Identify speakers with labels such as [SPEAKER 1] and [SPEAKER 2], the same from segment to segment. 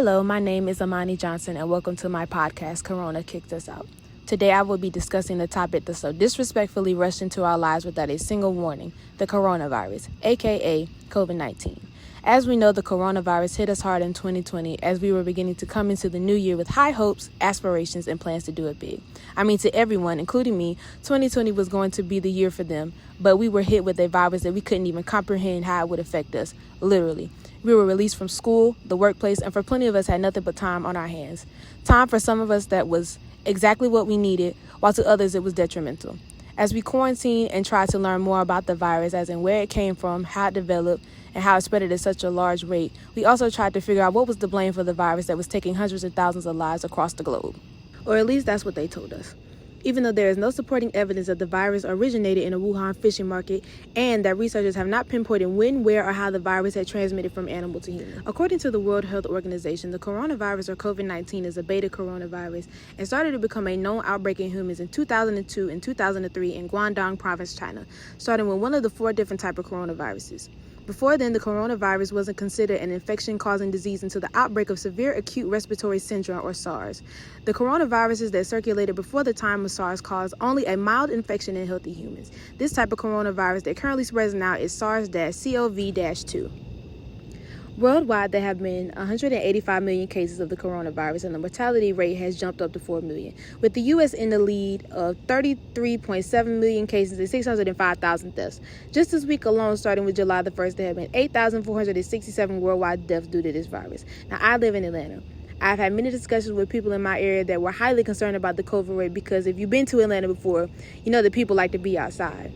[SPEAKER 1] Hello, my name is Amani Johnson, and welcome to my podcast, Corona Kicked Us Out. Today I will be discussing the topic that so disrespectfully rushed into our lives without a single warning, the coronavirus, aka COVID-19. As we know, the coronavirus hit us hard in 2020 as we were beginning to come into the new year with high hopes, aspirations, and plans to do it big. I mean, to everyone, including me, 2020 was going to be the year for them, but we were hit with a virus that we couldn't even comprehend how it would affect us, literally. We were released from school, the workplace, and for plenty of us had nothing but time on our hands. Time for some of us that was exactly what we needed, while to others it was detrimental. As we quarantined and tried to learn more about the virus, as in where it came from, how it developed, and how it spread at such a large rate, we also tried to figure out what was to blame for the virus that was taking hundreds of thousands of lives across the globe. Or at least that's what they told us. Even though there is no supporting evidence that the virus originated in a Wuhan fishing market and that researchers have not pinpointed when, where, or how the virus had transmitted from animal to human. According to the World Health Organization, the coronavirus or COVID-19 is a beta coronavirus and started to become a known outbreak in humans in 2002 and 2003 in Guangdong Province, China, starting with one of the 4 different types of coronaviruses. Before then, the coronavirus wasn't considered an infection-causing disease until the outbreak of severe acute respiratory syndrome, or SARS. The coronaviruses that circulated before the time of SARS caused only a mild infection in healthy humans. This type of coronavirus that currently spreads now is SARS-CoV-2. Worldwide, there have been 185 million cases of the coronavirus, and the mortality rate has jumped up to 4 million, with the U.S. in the lead of 33.7 million cases and 605,000 deaths. Just this week alone, starting with July the 1st, there have been 8,467 worldwide deaths due to this virus. Now, I live in Atlanta. I've had many discussions with people in my area that were highly concerned about the COVID rate because if you've been to Atlanta before, you know that people like to be outside.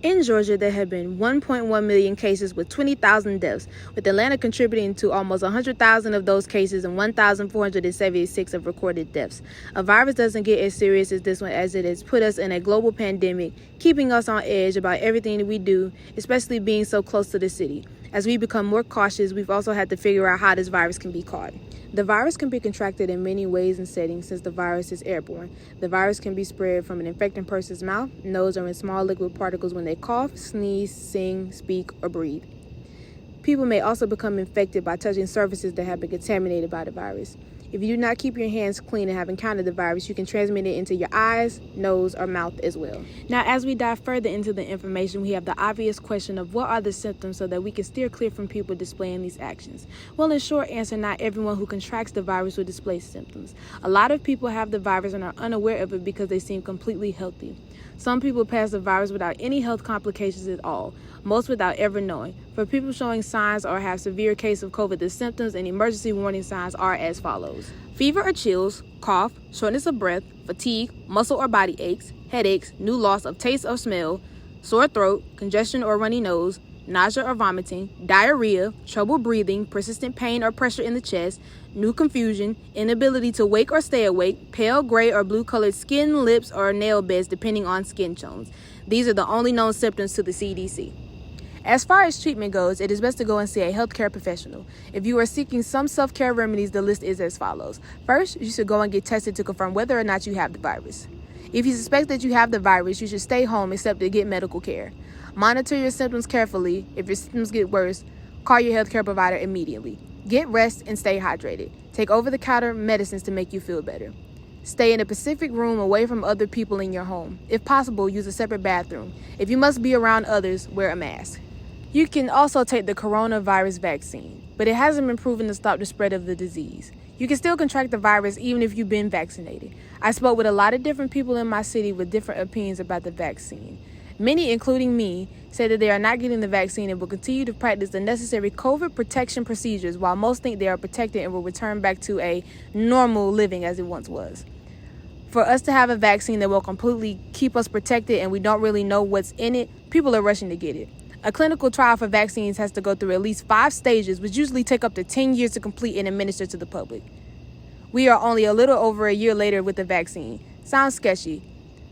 [SPEAKER 1] In Georgia, there have been 1.1 million cases with 20,000 deaths, with Atlanta contributing to almost 100,000 of those cases and 1,476 of recorded deaths. A virus doesn't get as serious as this one, as it has put us in a global pandemic, keeping us on edge about everything that we do, especially being so close to the city. As we become more cautious, we've also had to figure out how this virus can be caught. The virus can be contracted in many ways and settings since the virus is airborne. The virus can be spread from an infected person's mouth, nose, or in small liquid particles when they cough, sneeze, sing, speak, or breathe. People may also become infected by touching surfaces that have been contaminated by the virus. If you do not keep your hands clean and have encountered the virus, you can transmit it into your eyes, nose, or mouth as well. Now, as we dive further into the information, we have the obvious question of what are the symptoms so that we can steer clear from people displaying these actions. Well, in short answer, not everyone who contracts the virus will display symptoms. A lot of people have the virus and are unaware of it because they seem completely healthy. Some people pass the virus without any health complications at all, most without ever knowing. For people showing signs or have severe case of COVID, the symptoms and emergency warning signs are as follows. Fever or chills, cough, shortness of breath, fatigue, muscle or body aches, headaches, new loss of taste or smell, sore throat, congestion or runny nose, nausea or vomiting, diarrhea, trouble breathing, persistent pain or pressure in the chest, new confusion, inability to wake or stay awake, pale gray or blue colored skin, lips, or nail beds depending on skin tones. These are the only known symptoms to the CDC. As far as treatment goes, it is best to go and see a healthcare professional. If you are seeking some self-care remedies, the list is as follows. First, you should go and get tested to confirm whether or not you have the virus. If you suspect that you have the virus, you should stay home except to get medical care. Monitor your symptoms carefully. If your symptoms get worse, call your healthcare provider immediately. Get rest and stay hydrated. Take over-the-counter medicines to make you feel better. Stay in a specific room away from other people in your home. If possible, use a separate bathroom. If you must be around others, wear a mask. You can also take the coronavirus vaccine, but it hasn't been proven to stop the spread of the disease. You can still contract the virus even if you've been vaccinated. I spoke with a lot of different people in my city with different opinions about the vaccine. Many, including me, say that they are not getting the vaccine and will continue to practice the necessary COVID protection procedures, while most think they are protected and will return back to a normal living as it once was. For us to have a vaccine that will completely keep us protected and we don't really know what's in it, people are rushing to get it. A clinical trial for vaccines has to go through at least 5 stages, which usually take up to 10 years to complete and administer to the public. We are only a little over a year later with the vaccine. Sounds sketchy,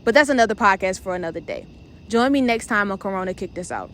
[SPEAKER 1] but that's another podcast for another day. Join me next time on Corona Kicked Us Out.